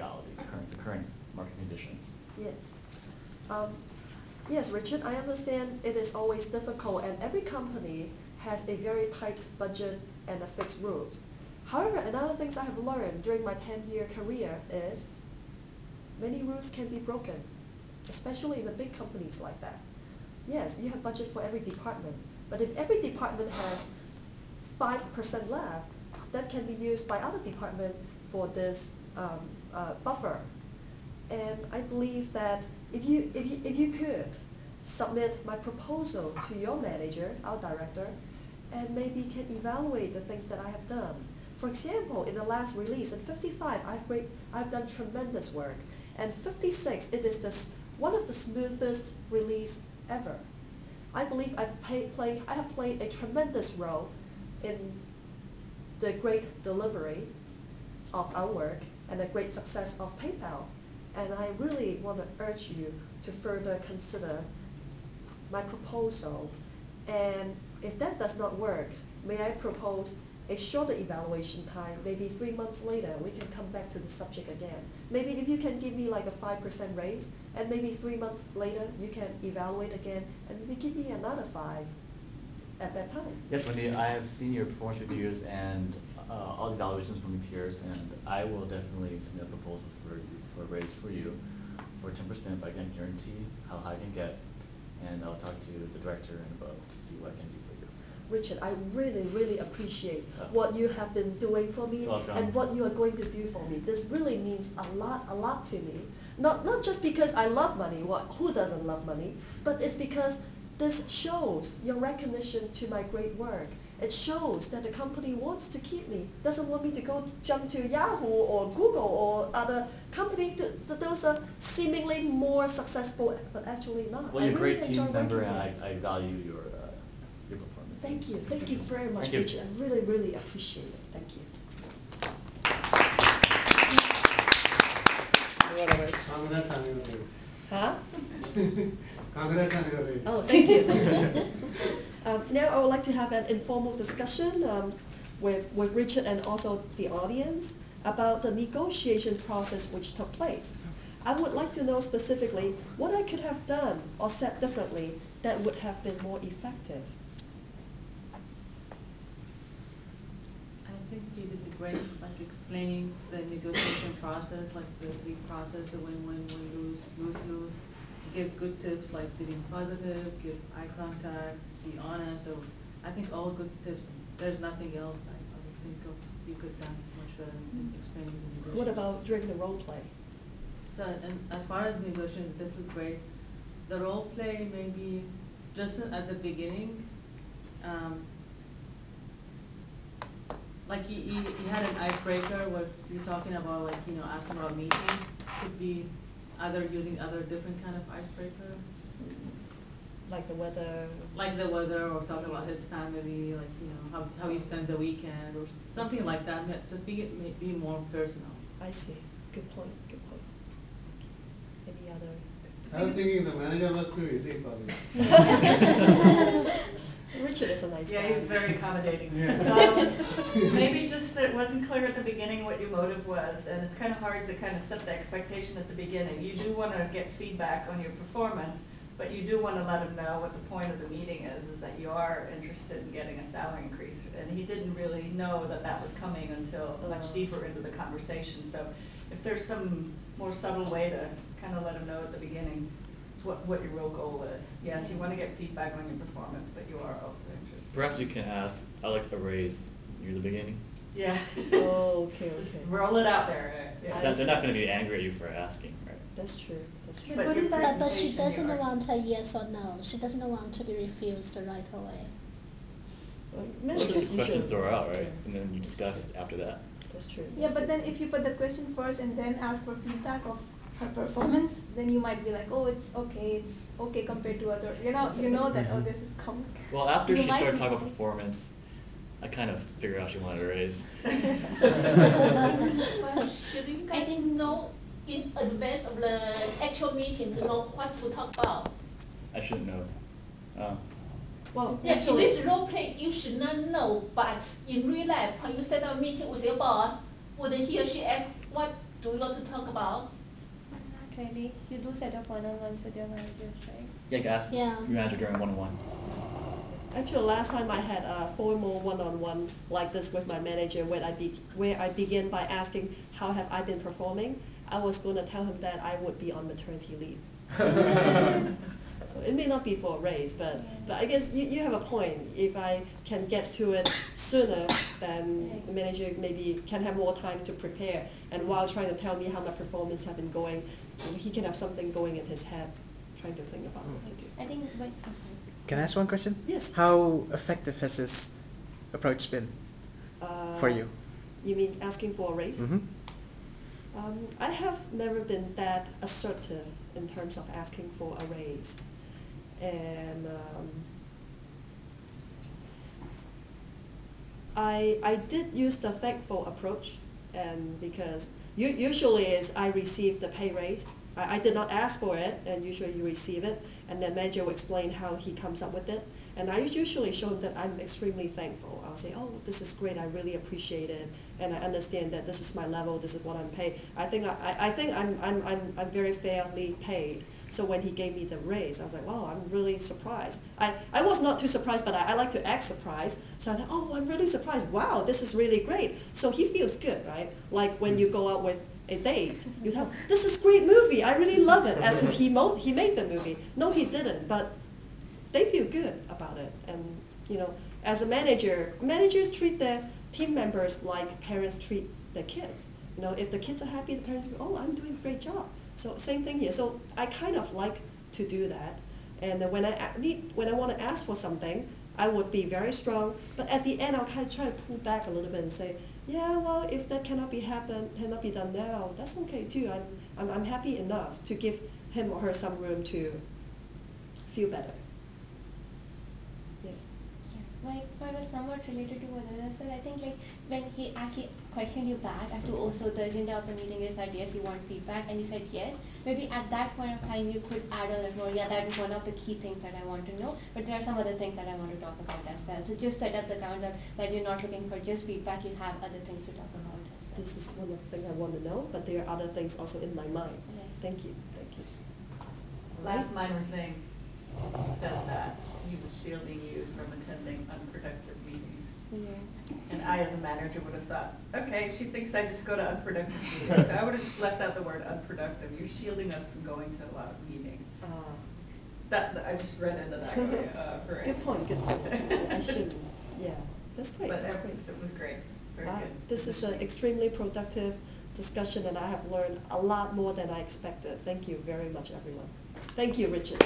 reality, the current market conditions. Yes. Yes, Richard, I understand it is always difficult, and every company has a very tight budget and a fixed rules. However, another things I have learned during my 10-year career is many rules can be broken, especially in the big companies like that. Yes, you have budget for every department, but if every department has 5% left, that can be used by other department for this buffer. And I believe that if you could submit my proposal to your manager, our director, and maybe can evaluate the things that I have done. For example, in the last release, in 55, I've done tremendous work. And 56, it is one of the smoothest release ever. I believe I have played a tremendous role in the great delivery of our work and the great success of PayPal. And I really want to urge you to further consider my proposal. And if that does not work, may I propose a shorter evaluation time, maybe 3 months later, we can come back to the subject again. Maybe if you can give me like a 5% raise, and maybe 3 months later, you can evaluate again, and maybe give me another 5 at that time. Yes, Wendy, I have seen your performance reviews and all the evaluations from your peers, and I will definitely submit a proposal for a raise for you for 10%, but I can't guarantee how high I can get, and I'll talk to the director and above to see what I can do for you. Richard, I really, really appreciate what you have been doing for me and what you are going to do for me. This really means a lot to me. Not just because I love money, who doesn't love money, but it's because this shows your recognition to my great work. It shows that the company wants to keep me, doesn't want me to go jump to Yahoo or Google or other company. Those are seemingly more successful, but actually not. Well, you're a great team member, and I value your performance. Thank you very much, Richard. I really, really appreciate it. Thank you. Huh? Oh, thank you. Now I would like to have an informal discussion with Richard and also the audience about the negotiation process which took place. I would like to know specifically what I could have done or said differently that would have been more effective. I think you did great, like explaining the negotiation process, like the process, the win-win, win-lose, lose-lose. Give good tips like being positive, give eye contact, be honest. So I think all good tips. There's nothing else I would think of you could have done much better in explaining the negotiation. What about during the role play? So, and as far as negotiation, this is great. The role play maybe just at the beginning, like he had an icebreaker where you're talking about, like, you know, asking about meetings. Could be either using other different kind of icebreaker. Like the weather? Like the weather, or talking about his family, like, you know, how he spent the weekend, or something like that. Just be more personal. I see. Good point, good point. Any other? I was thinking the manager was too easy for me. Richard is a nice guy. Yeah, he was very accommodating. Yeah. Maybe just that it wasn't clear at the beginning what your motive was, and it's kind of hard to kind of set the expectation at the beginning. You do want to get feedback on your performance, but you do want to let him know what the point of the meeting is that you are interested in getting a salary increase. And he didn't really know that that was coming until much deeper into the conversation. So if there's some more subtle way to kind of let him know at the beginning what your real goal is. Yes, you want to get feedback on your performance, but you are also interested. Perhaps you can ask, I like a raise near the beginning. Yeah. Oh, okay, Just okay. roll it out there. Yeah. They're not going to be angry at you for asking, right? That's true, that's true. But your But she presentation, doesn't you are- want a yes or no. She doesn't want to be refused right away. Well, Well, it's just a question to usually- throw out, right? Yeah. And then you discuss after that. That's true. Yeah, That's but good. then if you put the question first and then ask for feedback of her performance, then you might be like, oh, it's okay compared to other, you know that, oh, this is coming. Well, after You she might started be talking about fine. performance, I kind of figured out she wanted a raise. Well, should you guys know in advance of the actual meeting to know what to talk about? I shouldn't know. Well, Yeah, in actually, this role play, you should not know, but in real life, when you set up a meeting with your boss, would he or she ask what do you want to talk about? Not really. You do set up one-on-ones with your managers, right? Yeah, you can ask Yeah. your manager during one-on-one. Actually, last time I had a formal one-on-one like this with my manager, where I begin by asking how have I been performing. I was going to tell him that I would be on maternity leave. So it may not be for a raise, but I guess you have a point. If I can get to it sooner, then the manager maybe can have more time to prepare. And while trying to tell me how my performance have been going, he can have something going in his head, trying to think about what to do. I think, but, oh, sorry. Can I ask one question? Yes. How effective has this approach been for you? You mean asking for a raise? Mm-hmm. I have never been that assertive in terms of asking for a raise. And I did use the thankful approach, and because usually is I receive the pay raise. I did not ask for it, and usually you receive it, and the manager will explain how he comes up with it. And I usually show him that I'm extremely thankful. I'll say, oh, this is great, I really appreciate it, and I understand that this is my level, this is what I'm paid. I think I'm very fairly paid. So when he gave me the raise, I was like, wow, I'm really surprised. I was not too surprised, but I like to act surprised. So I thought, oh, I'm really surprised. Wow, this is really great. So he feels good, right? Like when you go out with a date, you tell, this is a great movie, I really love it, as if he made the movie. No, he didn't, but they feel good about it. And you know, as a manager, managers treat their team members like parents treat their kids. You know, if the kids are happy, the parents go, oh, I'm doing a great job. So same thing here. So I kind of like to do that. And when I want to ask for something, I would be very strong. But at the end, I'll kind of try to pull back a little bit and say, yeah, well, if that cannot be done now, that's okay too. I'm happy enough to give him or her some room to feel better. Yes. Like, it was somewhat related to what I said. I think like when he actually questioned you back as to also the agenda of the meeting is that yes, you want feedback, and you said yes, maybe at that point of time you could add a little more, yeah, that is one of the key things that I want to know, but there are some other things that I want to talk about as well. So just set up the grounds that you're not looking for just feedback, you have other things to talk about as well. This is one of the things I want to know, but there are other things also in my mind. Okay. Thank you. Thank you. Last minor thing, you said that he was shielding you from attending unproductive meetings. Yeah. And I, as a manager, would have thought, okay, she thinks I just go to unproductive meetings. So I would have just left out the word unproductive. You're shielding us from going to a lot of meetings. That I just read into that. Hooray. Good point, good point. I shouldn't. Yeah, that's great. But That's it great. was great. Very good. This is an extremely productive discussion, and I have learned a lot more than I expected. Thank you very much, everyone. Thank you, Richard.